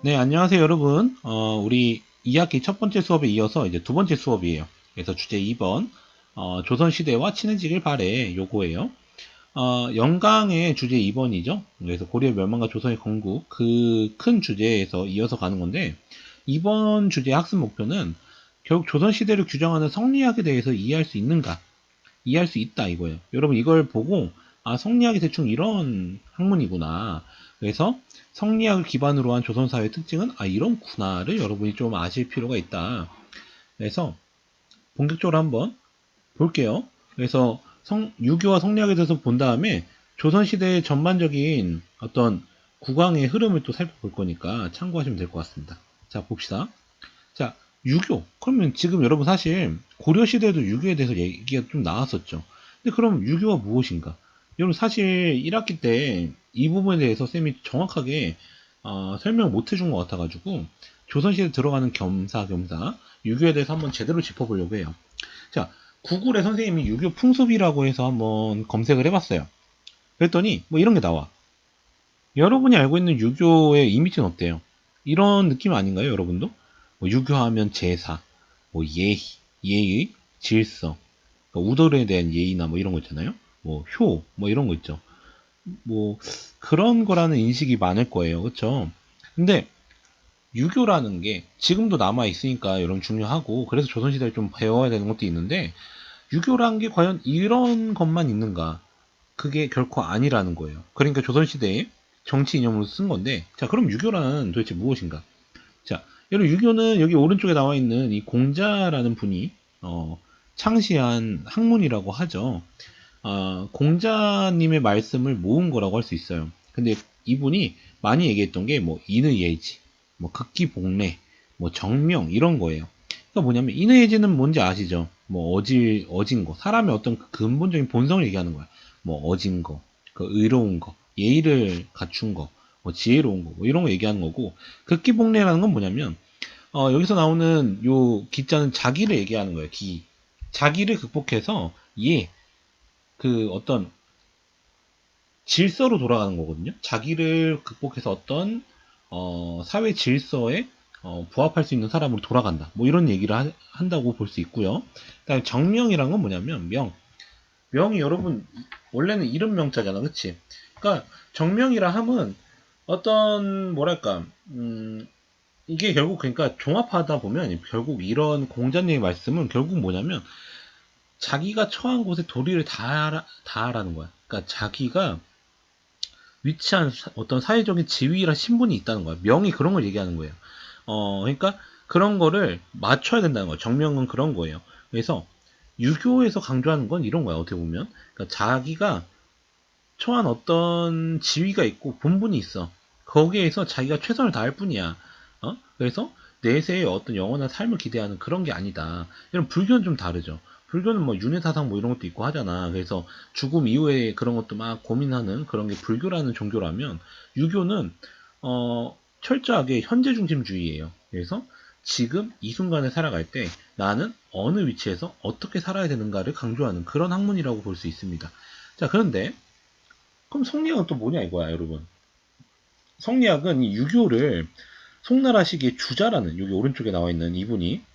네, 안녕하세요, 여러분. 우리 2학기 첫 번째 수업에 이어서 이제 두 번째 수업이에요. 그래서 주제 2번, 조선시대와 친해지길 바래. 요거예요. 영강의 주제 2번이죠. 그래서 고려의 멸망과 조선의 건국, 그 큰 주제에서 이어서 가는 건데, 이번 주제 학습 목표는 결국 조선시대를 규정하는 성리학에 대해서 이해할 수 있는가? 이해할 수 있다 이거예요. 여러분 이걸 보고 성리학이 대충 이런 학문이구나. 그래서 성리학을 기반으로 한 조선사회의 특징은 이런구나를 여러분이 좀 아실 필요가 있다. 그래서 본격적으로 한번 볼게요. 그래서 유교와 성리학에 대해서 본 다음에 조선시대의 전반적인 어떤 국왕의 흐름을 또 살펴볼 거니까 참고하시면 될 것 같습니다. 자, 봅시다. 자, 유교. 그러면 지금 여러분 사실 고려시대에도 유교에 대해서 얘기가 좀 나왔었죠. 근데 그럼 유교가 무엇인가? 여러분 사실 1학기 때 이 부분에 대해서 쌤이 정확하게 설명 못 해준 것 같아가지고 조선시대 들어가는 겸사겸사 유교에 대해서 한번 제대로 짚어보려고 해요. 자, 구글에 선생님이 유교 풍습이라고 해서 한번 검색을 해봤어요. 그랬더니 뭐 이런 게 나와. 여러분이 알고 있는 유교의 이미지는 어때요? 이런 느낌 아닌가요, 여러분도? 뭐 유교하면 제사, 뭐 예의, 질서, 그러니까 우돌에 대한 예의나 뭐 이런 거 있잖아요. 뭐 뭐 이런 거 있죠. 뭐 그런 거라는 인식이 많을 거예요, 그렇죠? 근데 유교라는 게 지금도 남아 있으니까 여러분 중요하고 그래서 조선시대를 좀 배워야 되는 것도 있는데 유교란 게 과연 이런 것만 있는가? 그게 결코 아니라는 거예요. 그러니까 조선시대에 정치 이념으로 쓴 건데, 자, 그럼 유교란 도대체 무엇인가? 자, 여러분, 유교는 여기 오른쪽에 나와 있는 이 공자라는 분이, 창시한 학문이라고 하죠. 공자님의 말씀을 모은 거라고 할 수 있어요. 근데 이분이 많이 얘기했던 게, 뭐, 인의예지, 뭐, 극기복례, 뭐, 정명, 이런 거예요. 그러니까 뭐냐면, 인의예지는 뭔지 아시죠? 뭐, 어진 거. 사람의 어떤 그 근본적인 본성을 얘기하는 거야. 뭐, 어진 거, 그 의로운 거, 예의를 갖춘 거, 뭐, 지혜로운 거, 뭐, 이런 거 얘기하는 거고, 극기복례라는 건 뭐냐면, 여기서 나오는 요 기자는 자기를 얘기하는 거예요. 자기를 극복해서, 그 어떤 질서로 돌아가는 거거든요. 자기를 극복해서 어떤 사회 질서에 부합할 수 있는 사람으로 돌아간다. 뭐 이런 얘기를 한다고 볼 수 있고요. 그다음에 정명이란 건 뭐냐면 명이 여러분 원래는 이름 명자잖아, 그치? 그러니까 정명이라 함은 어떤 뭐랄까 이게 결국 그러니까 종합하다 보면 결국 이런 공자님의 말씀은 결국 뭐냐면 자기가 처한 곳에 도리를 다하라는 거야. 그러니까 자기가 위치한 어떤 사회적인 지위랑 신분이 있다는 거야. 명이 그런 걸 얘기하는 거예요. 그러니까 그런 거를 맞춰야 된다는 거예요. 정명은 그런 거예요. 그래서 유교에서 강조하는 건 이런 거야. 어떻게 보면. 그러니까 자기가 처한 어떤 지위가 있고 본분이 있어. 거기에서 자기가 최선을 다할 뿐이야. 그래서 내세의 어떤 영원한 삶을 기대하는 그런 게 아니다. 이런 불교는 좀 다르죠. 불교는 뭐 윤회사상 뭐 이런 것도 있고 하잖아. 그래서 죽음 이후에 그런 것도 막 고민하는 그런 게 불교라는 종교라면 유교는 철저하게 현재 중심주의예요. 그래서 지금 이 순간을 살아갈 때 나는 어느 위치에서 어떻게 살아야 되는가를 강조하는 그런 학문이라고 볼 수 있습니다. 자, 그런데 그럼 성리학은 또 뭐냐 이거야, 여러분. 성리학은 이 유교를 송나라 시기의 주자라는 여기 오른쪽에 나와 있는 이분이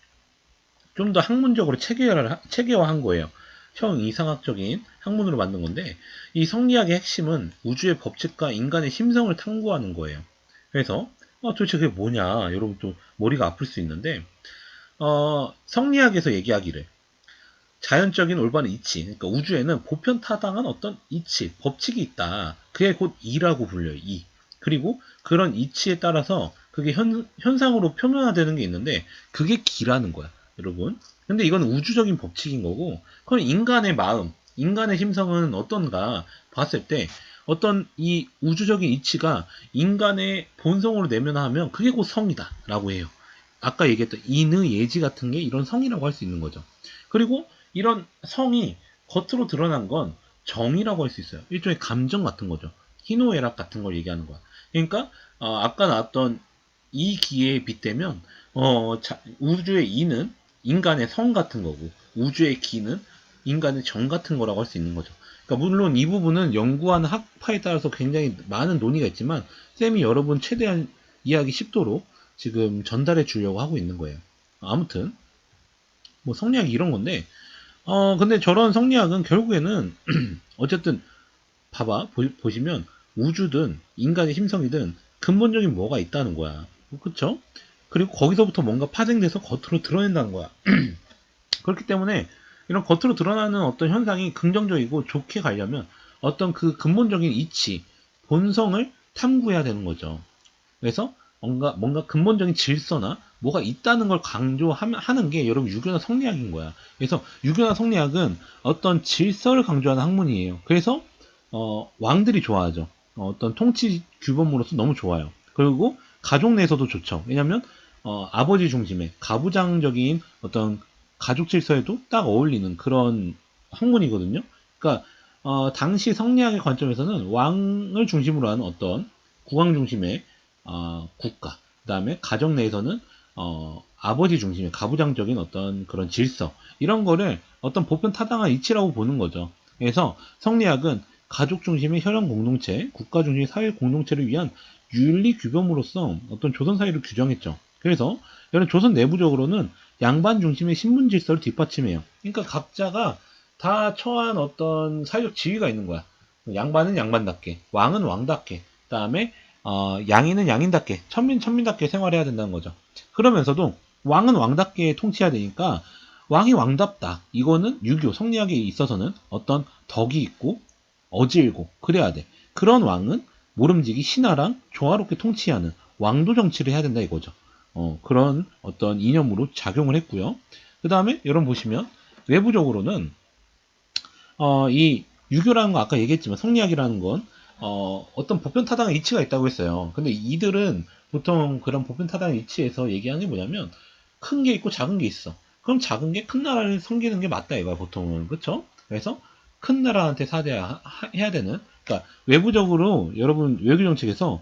좀 더 학문적으로 체계화한 거예요. 형이상학적인 학문으로 만든 건데 이 성리학의 핵심은 우주의 법칙과 인간의 심성을 탐구하는 거예요. 그래서 도대체 그게 뭐냐, 여러분 또 머리가 아플 수 있는데 성리학에서 얘기하기를 자연적인 올바른 이치, 그러니까 우주에는 보편타당한 어떤 이치, 법칙이 있다. 그게 곧 이라고 불려요. 이. 그리고 그런 이치에 따라서 그게 현상으로 표면화되는 게 있는데 그게 기라는 거야, 여러분. 근데 이건 우주적인 법칙인 거고, 그건 인간의 마음, 인간의 심성은 어떤가 봤을 때 어떤 이 우주적인 이치가 인간의 본성으로 내면하면 그게 곧 성이다라고 해요. 아까 얘기했던 인의 예지 같은 게 이런 성이라고 할 수 있는 거죠. 그리고 이런 성이 겉으로 드러난 건 정이라고 할 수 있어요. 일종의 감정 같은 거죠. 희노애락 같은 걸 얘기하는 거야. 그러니까 아까 나왔던 이 기에 빗대면 우주의 이는 인간의 성 같은 거고 우주의 기는 인간의 정 같은 거라고 할 수 있는 거죠. 그러니까 물론 이 부분은 연구하는 학파에 따라서 굉장히 많은 논의가 있지만 쌤이 여러분 최대한 이해하기 쉽도록 지금 전달해 주려고 하고 있는 거예요. 아무튼 뭐 성리학이 이런 건데, 근데 저런 성리학은 결국에는 어쨌든 봐봐 보시면 우주든 인간의 심성이든 근본적인 뭐가 있다는 거야. 그쵸? 그리고 거기서부터 뭔가 파생돼서 겉으로 드러낸다는 거야. 그렇기 때문에 이런 겉으로 드러나는 어떤 현상이 긍정적이고 좋게 가려면 어떤 그 근본적인 이치, 본성을 탐구해야 되는 거죠. 그래서 뭔가 근본적인 질서나 뭐가 있다는 걸 강조하는 게 여러분 유교나 성리학인 거야. 그래서 유교나 성리학은 어떤 질서를 강조하는 학문이에요. 그래서 왕들이 좋아하죠. 어떤 통치 규범으로서 너무 좋아요. 그리고 가족 내에서도 좋죠. 왜냐하면 아버지 중심의 가부장적인 어떤 가족 질서에도 딱 어울리는 그런 학문이거든요. 그러니까 당시 성리학의 관점에서는 왕을 중심으로 하는 어떤 국왕 중심의 국가, 그 다음에 가정 내에서는 아버지 중심의 가부장적인 어떤 그런 질서, 이런 거를 어떤 보편 타당한 이치라고 보는 거죠. 그래서 성리학은 가족 중심의 혈연 공동체, 국가 중심의 사회 공동체를 위한 윤리 규범으로서 어떤 조선 사회를 규정했죠. 그래서 이런 조선 내부적으로는 양반 중심의 신분 질서를 뒷받침해요. 그러니까 각자가 다 처한 어떤 사회적 지위가 있는 거야. 양반은 양반답게, 왕은 왕답게, 그다음에 양인은 양인답게, 천민 천민답게 생활해야 된다는 거죠. 그러면서도 왕은 왕답게 통치해야 되니까 왕이 왕답다. 이거는 유교 성리학에 있어서는 어떤 덕이 있고 어질고 그래야 돼. 그런 왕은 모름지기 신하랑 조화롭게 통치하는 왕도 정치를 해야 된다 이거죠. 그런 어떤 이념으로 작용을 했고요. 그 다음에 여러분 보시면 외부적으로는 이 유교라는 거 아까 얘기했지만 성리학이라는 건 어떤 보편타당한 이치가 있다고 했어요. 근데 이들은 보통 그런 보편타당한 이치에서 얘기하는 게 뭐냐면 큰 게 있고 작은 게 있어. 그럼 작은 게 큰 나라를 섬기는 게 맞다 이거야 보통은. 그쵸? 그래서 큰 나라한테 사대해야 되는, 그러니까 외부적으로 여러분 외교 정책에서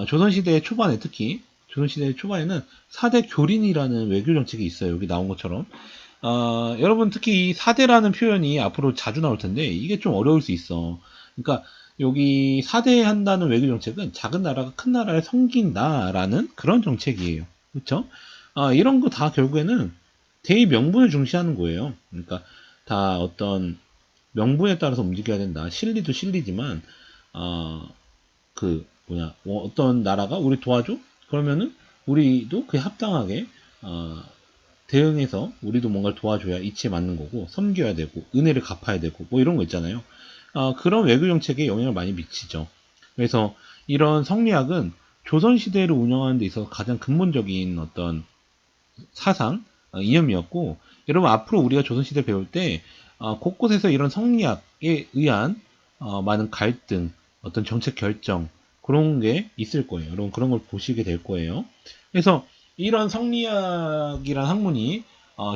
조선시대 초반에 특히 조선시대 초반에는 사대 교린이라는 외교 정책이 있어요. 여기 나온 것처럼. 여러분 특히 이 사대라는 표현이 앞으로 자주 나올 텐데 이게 좀 어려울 수 있어. 그러니까 여기 사대한다는 외교 정책은 작은 나라가 큰 나라를 섬긴다라는 그런 정책이에요. 그렇죠? 이런 거 다 결국에는 대의 명분을 중시하는 거예요. 그러니까 다 어떤 명분에 따라서 움직여야 된다. 실리도 실리지만 어떤 나라가 우리 도와줘? 그러면은 우리도 그에 합당하게 대응해서 우리도 뭔가를 도와줘야 이치에 맞는 거고, 섬겨야 되고 은혜를 갚아야 되고 뭐 이런 거 있잖아요. 그런 외교 정책에 영향을 많이 미치죠. 그래서 이런 성리학은 조선시대를 운영하는 데 있어서 가장 근본적인 어떤 사상, 이념이었고, 여러분 앞으로 우리가 조선시대 배울 때 곳곳에서 이런 성리학에 의한 많은 갈등, 어떤 정책 결정, 그런 게 있을 거예요. 여러분 그런 걸 보시게 될 거예요. 그래서 이런 성리학이란 학문이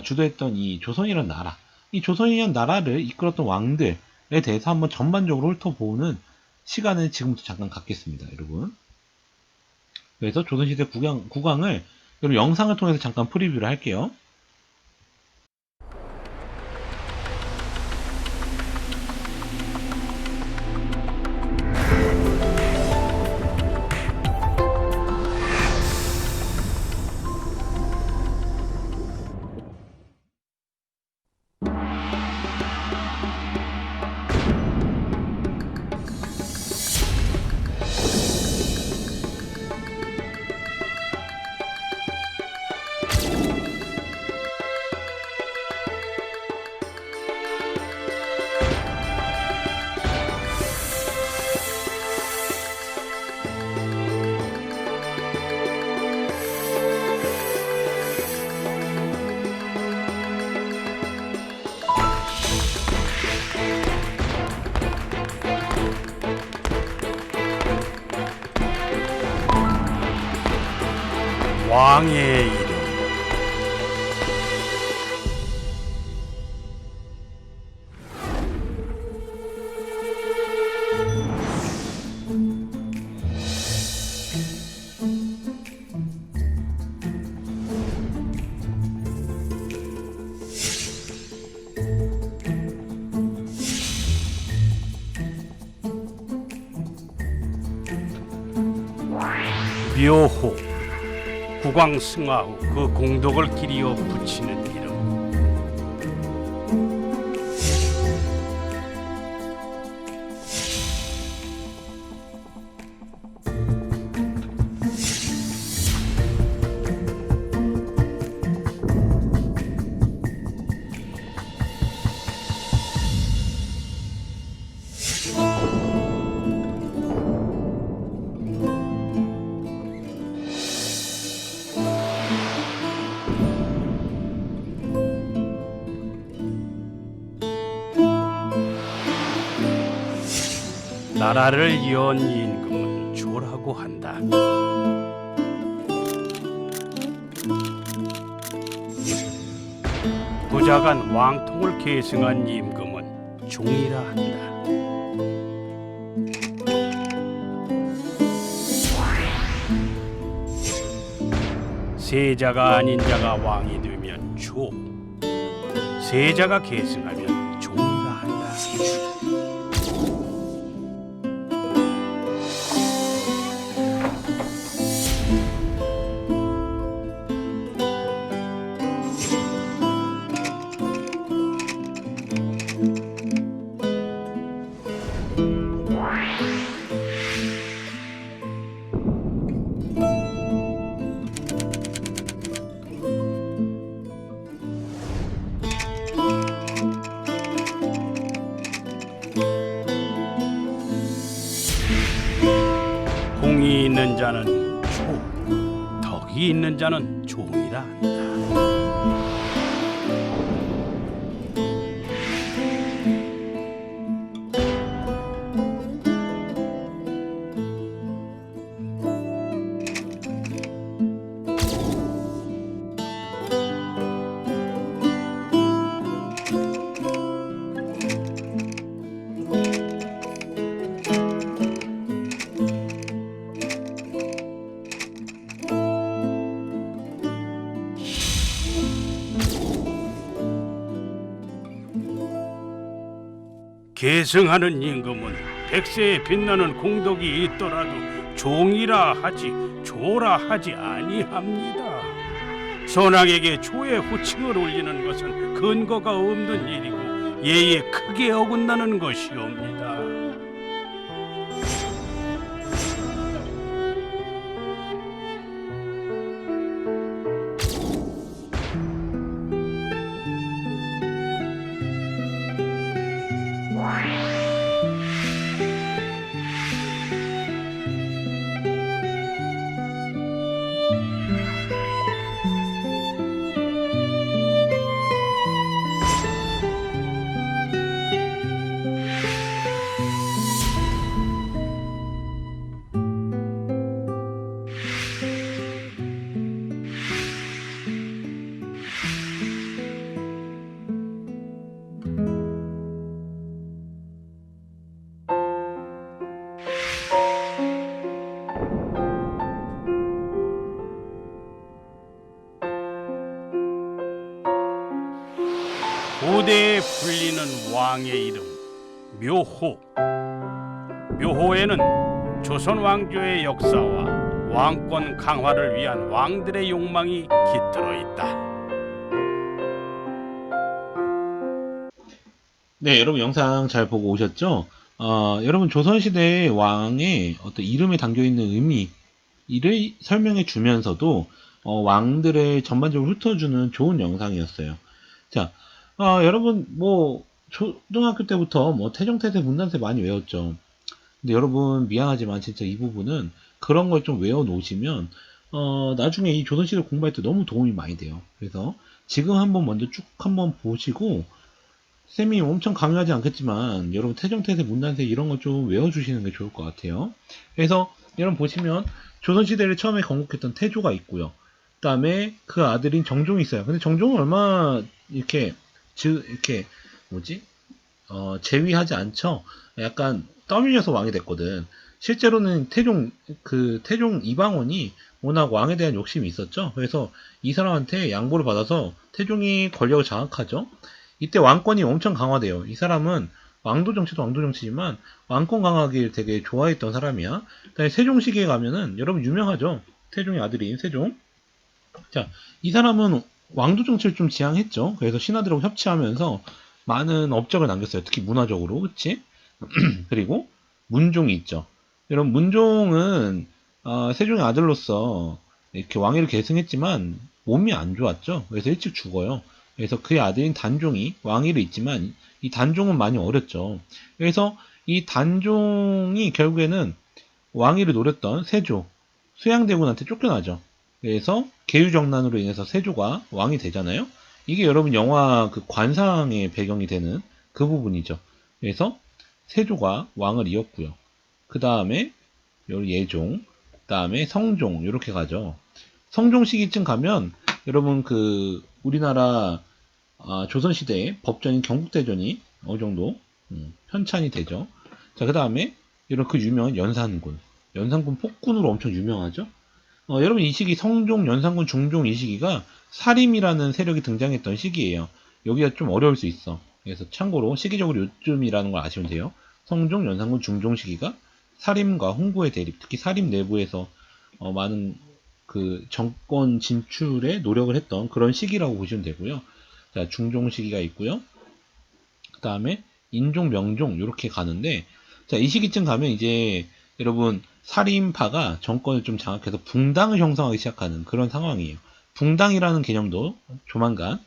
주도했던 이 조선이라는 나라, 이 조선이라는 나라를 이끌었던 왕들에 대해서 한번 전반적으로 훑어보는 시간을 지금부터 잠깐 갖겠습니다, 여러분. 그래서 조선시대 국왕을 여러분 영상을 통해서 잠깐 프리뷰를 할게요. 왕의 이름. 묘호. 국왕승하 후 그 공덕을 기리어 붙이는 이름. 나라를 연 임금은 조라고 한다. 부자간 왕통을 계승한 임금은 종이라 한다. 세자가 아닌 자가 왕이 되면 조, 세자가 계승하면 종이라 한다. 공이 있는 자는 조, 덕이 있는 자는 종이라 한다. 계승하는 임금은 백세에 빛나는 공덕이 있더라도 종이라 하지 조라 하지 아니합니다. 선왕에게 조의 호칭을 올리는 것은 근거가 없는 일이고 예에 크게 어긋나는 것이옵니다. 고대에 불리는 왕의 이름 묘호. 묘호에는 조선 왕조의 역사와 왕권 강화를 위한 왕들의 욕망이 깃들어 있다. 네, 여러분 영상 잘 보고 오셨죠? 여러분 조선시대의 왕의 어떤 이름에 담겨있는 의미를 설명해 주면서도 왕들의 전반적으로 훑어주는 좋은 영상이었어요. 자, 여러분 뭐 초등학교 때부터 뭐 태종태세 문단세 많이 외웠죠. 근데 여러분 미안하지만 진짜 이 부분은 그런 걸 좀 외워 놓으시면 나중에 이 조선시대 공부할 때 너무 도움이 많이 돼요. 그래서 지금 한번 먼저 쭉 한번 보시고 쌤이 엄청 강요하지 않겠지만 여러분 태종태세 문단세 이런 거 좀 외워주시는 게 좋을 것 같아요. 그래서 여러분 보시면 조선시대를 처음에 건국했던 태조가 있고요. 그 다음에 그 아들인 정종이 있어요. 근데 정종은 얼마 이렇게 뭐지? 재위하지 않죠. 약간 떠밀려서 왕이 됐거든. 실제로는 태종 이방원이 워낙 왕에 대한 욕심이 있었죠. 그래서 이 사람한테 양보를 받아서 태종이 권력을 장악하죠. 이때 왕권이 엄청 강화돼요. 이 사람은 왕도 정치도 왕도 정치지만 왕권 강화하기를 되게 좋아했던 사람이야. 그다음에 세종 시기에 가면은 여러분 유명하죠. 태종의 아들인 세종. 자, 이 사람은 왕조 정치를 좀 지향했죠. 그래서 신하들하고 협치하면서 많은 업적을 남겼어요. 특히 문화적으로, 그치? 그리고 문종이 있죠. 여러분, 문종은 세종의 아들로서 이렇게 왕위를 계승했지만 몸이 안 좋았죠. 그래서 일찍 죽어요. 그래서 그의 아들인 단종이 왕위를 잇지만 이 단종은 많이 어렸죠. 그래서 이 단종이 결국에는 왕위를 노렸던 세조, 수양대군한테 쫓겨나죠. 그래서 계유정난으로 인해서 세조가 왕이 되잖아요. 이게 여러분 영화 그 관상의 배경이 되는 그 부분이죠. 그래서 세조가 왕을 이었고요. 그 다음에 예종, 그 다음에 성종 이렇게 가죠. 성종 시기쯤 가면 여러분 그 우리나라 조선시대의 법전인 경국대전이 어느 정도 편찬이 되죠. 자, 그 다음에 이런 그 유명한 연산군. 연산군 폭군으로 엄청 유명하죠. 여러분 이 시기 성종, 연산군, 중종 이 시기가 사림이라는 세력이 등장했던 시기예요. 여기가 좀 어려울 수 있어. 그래서 참고로 시기적으로 요쯤이라는 걸 아시면 돼요. 성종, 연산군, 중종 시기가 사림과 홍구의 대립, 특히 사림 내부에서 많은 그 정권 진출에 노력을 했던 그런 시기라고 보시면 되고요. 자, 중종 시기가 있고요. 그 다음에 인종, 명종 이렇게 가는데 자, 이 시기쯤 가면 이제 여러분 살인파가 정권을 좀 장악해서 붕당을 형성하기 시작하는 그런 상황이에요. 붕당이라는 개념도 조만간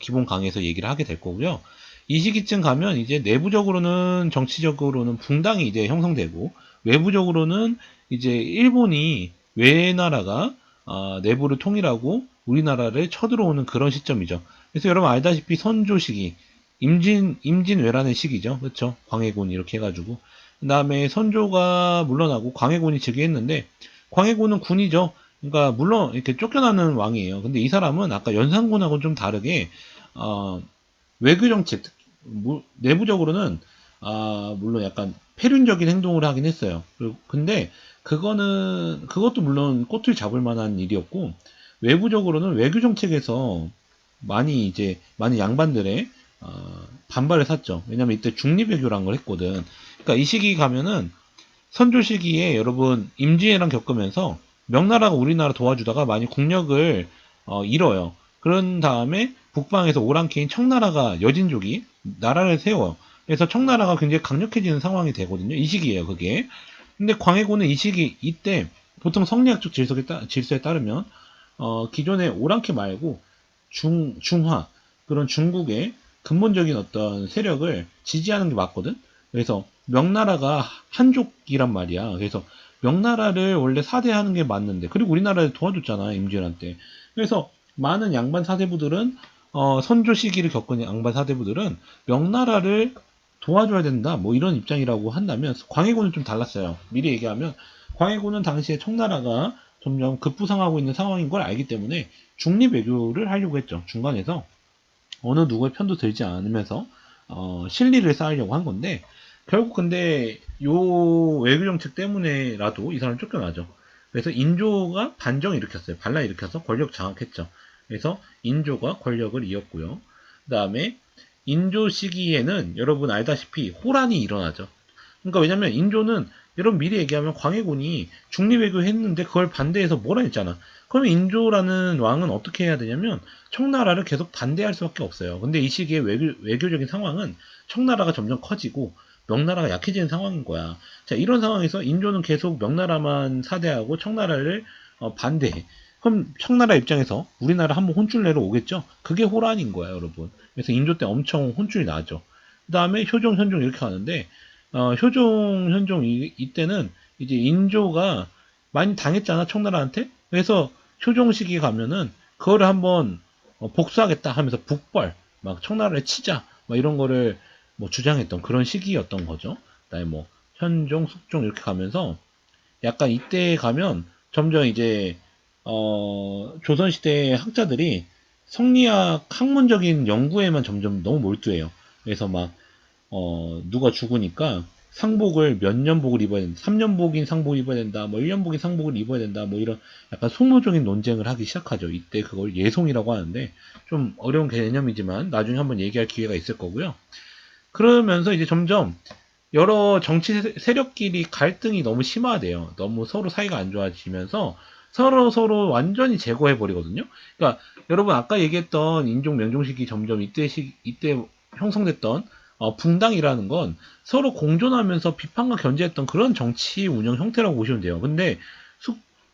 기본 강의에서 얘기를 하게 될 거고요. 이 시기쯤 가면 이제 내부적으로는 정치적으로는 붕당이 이제 형성되고 외부적으로는 이제 일본이 외나라가 내부를 통일하고 우리나라를 쳐들어오는 그런 시점이죠. 그래서 여러분 알다시피 선조 시기 임진왜란의 시기죠. 그렇죠? 광해군 이렇게 해가지고 그 다음에 선조가 물러나고 광해군이 즉위했는데 광해군은 군이죠. 그러니까 물론 이렇게 쫓겨나는 왕이에요. 근데 이 사람은 아까 연산군하고는 좀 다르게 어, 외교 정책 내부적으로는 물론 약간 패륜적인 행동을 하긴 했어요. 근데 그것도 물론 꼬투리 잡을 만한 일이었고 외부적으로는 외교 정책에서 많이 양반들의 반발을 샀죠. 왜냐면 이때 중립외교란 걸 했거든. 그러니까 이 시기 가면은 선조 시기에 여러분 임진왜란 겪으면서 명나라가 우리나라 도와주다가 많이 국력을 잃어요. 그런 다음에 북방에서 오랑캐인 청나라가 여진족이 나라를 세워요. 그래서 청나라가 굉장히 강력해지는 상황이 되거든요. 이 시기예요, 그게. 근데 광해군은 이 시기 이때 보통 성리학적 질서에 따르면 기존의 오랑캐 말고 중화 그런 중국의 근본적인 어떤 세력을 지지하는 게 맞거든. 그래서 명나라가 한족이란 말이야. 그래서 명나라를 원래 사대하는 게 맞는데 그리고 우리나라를 도와줬잖아 임진왜란 때. 그래서 많은 양반 사대부들은 선조 시기를 겪은 양반 사대부들은 명나라를 도와줘야 된다 뭐 이런 입장이라고 한다면 광해군은 좀 달랐어요. 미리 얘기하면 광해군은 당시에 청나라가 점점 급부상하고 있는 상황인 걸 알기 때문에 중립 외교를 하려고 했죠. 중간에서 어느 누구의 편도 들지 않으면서 실리를 쌓으려고 한 건데 결국 근데 요 외교 정책 때문에라도 이 사람 쫓겨나죠. 그래서 인조가 반정을 일으켰어요. 반란을 일으켜서 권력 장악했죠. 그래서 인조가 권력을 이었고요. 그 다음에 인조 시기에는 여러분 알다시피 호란이 일어나죠. 그러니까 왜냐면 인조는 여러분 미리 얘기하면 광해군이 중립외교 했는데 그걸 반대해서 뭐라 했잖아. 그러면 인조라는 왕은 어떻게 해야 되냐면 청나라를 계속 반대할 수밖에 없어요. 근데 이 시기에 외교적인 상황은 청나라가 점점 커지고 명나라가 약해지는 상황인 거야. 자, 이런 상황에서 인조는 계속 명나라만 사대하고 청나라를 반대해. 그럼 청나라 입장에서 우리나라 한번 혼쭐 내러 오겠죠? 그게 호란인 거야, 여러분. 그래서 인조 때 엄청 혼쭐이 나죠. 그 다음에 효종, 현종 이렇게 가는데 효종, 현종 이때는 이제 인조가 많이 당했잖아, 청나라한테. 그래서 효종 시기 가면은 그거를 한번 복수하겠다 하면서 북벌, 막 청나라를 치자, 막 이런 거를 뭐 주장했던 그런 시기였던 거죠. 그다음에 뭐 현종, 숙종 이렇게 가면서 약간 이때 가면 점점 이제 조선시대 학자들이 성리학 학문적인 연구에만 점점 너무 몰두해요. 그래서 막 누가 죽으니까 상복을 몇 년복을 입어야 된다. 3년복인 상복을 입어야 된다. 뭐 1년복인 상복을 입어야 된다. 뭐 이런 약간 소모적인 논쟁을 하기 시작하죠. 이때 그걸 예송이라고 하는데 좀 어려운 개념이지만 나중에 한번 얘기할 기회가 있을 거고요. 그러면서 이제 점점 여러 정치 세력끼리 갈등이 너무 심화돼요. 너무 서로 사이가 안 좋아지면서 서로 완전히 제거해 버리거든요. 그러니까 여러분 아까 얘기했던 인종 명종식이 점점 이때 형성됐던 붕당이라는 건 서로 공존하면서 비판과 견제했던 그런 정치 운영 형태라고 보시면 돼요. 근데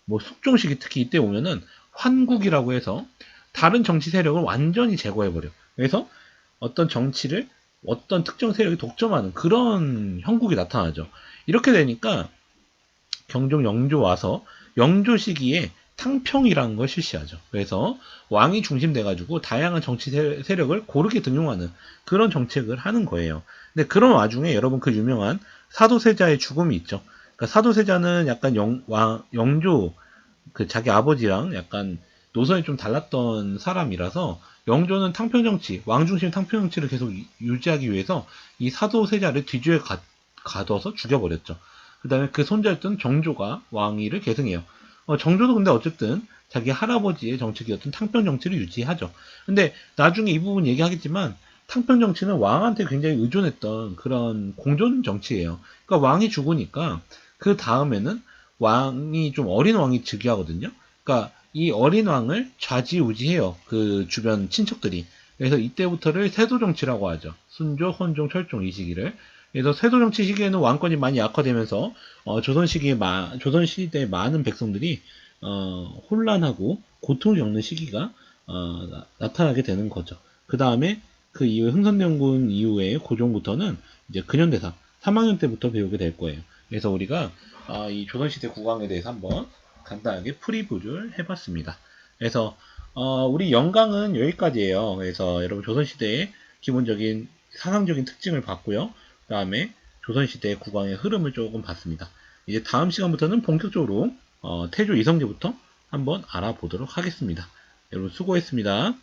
숙종식이 특히 이때 오면은 환국이라고 해서 다른 정치 세력을 완전히 제거해 버려. 그래서 어떤 정치를 어떤 특정 세력이 독점하는 그런 형국이 나타나죠. 이렇게 되니까 경종 영조 와서 영조 시기에 탕평이라는 걸 실시하죠. 그래서 왕이 중심돼가지고 다양한 정치 세력을 고르게 등용하는 그런 정책을 하는 거예요. 근데 그런 와중에 여러분 그 유명한 사도세자의 죽음이 있죠. 그러니까 사도세자는 약간 영조 그 자기 아버지랑 약간 노선이 좀 달랐던 사람이라서 영조는 탕평정치, 왕중심 탕평정치를 계속 유지하기 위해서 이 사도세자를 뒤주에 가둬서 죽여버렸죠. 그 다음에 그 손자였던 정조가 왕위를 계승해요. 정조도 근데 어쨌든 자기 할아버지의 정책이었던 탕평정치를 유지하죠. 근데 나중에 이 부분 얘기하겠지만 탕평정치는 왕한테 굉장히 의존했던 그런 공존정치예요. 그러니까 왕이 죽으니까 그 다음에는 왕이 좀 어린 왕이 즉위하거든요. 그러니까 이 어린 왕을 좌지우지해요. 그 주변 친척들이. 그래서 이때부터를 세도정치라고 하죠. 순조, 헌종, 철종 이 시기를. 그래서 세도정치 시기에는 왕권이 많이 약화되면서 조선시대의 많은 백성들이 혼란하고 고통을 겪는 시기가 나타나게 되는 거죠. 그 다음에 그 이후에 흥선대원군 이후에 고종부터는 이제 근현대사 3학년 때부터 배우게 될 거예요. 그래서 우리가 이 조선시대 국왕에 대해서 한번 간단하게 프리뷰를 해봤습니다. 그래서 우리 영강은 여기까지예요. 그래서 여러분 조선시대의 기본적인 사상적인 특징을 봤고요. 그 다음에 조선시대 국왕의 흐름을 조금 봤습니다. 이제 다음 시간부터는 본격적으로 태조 이성계부터 한번 알아보도록 하겠습니다. 여러분 수고했습니다.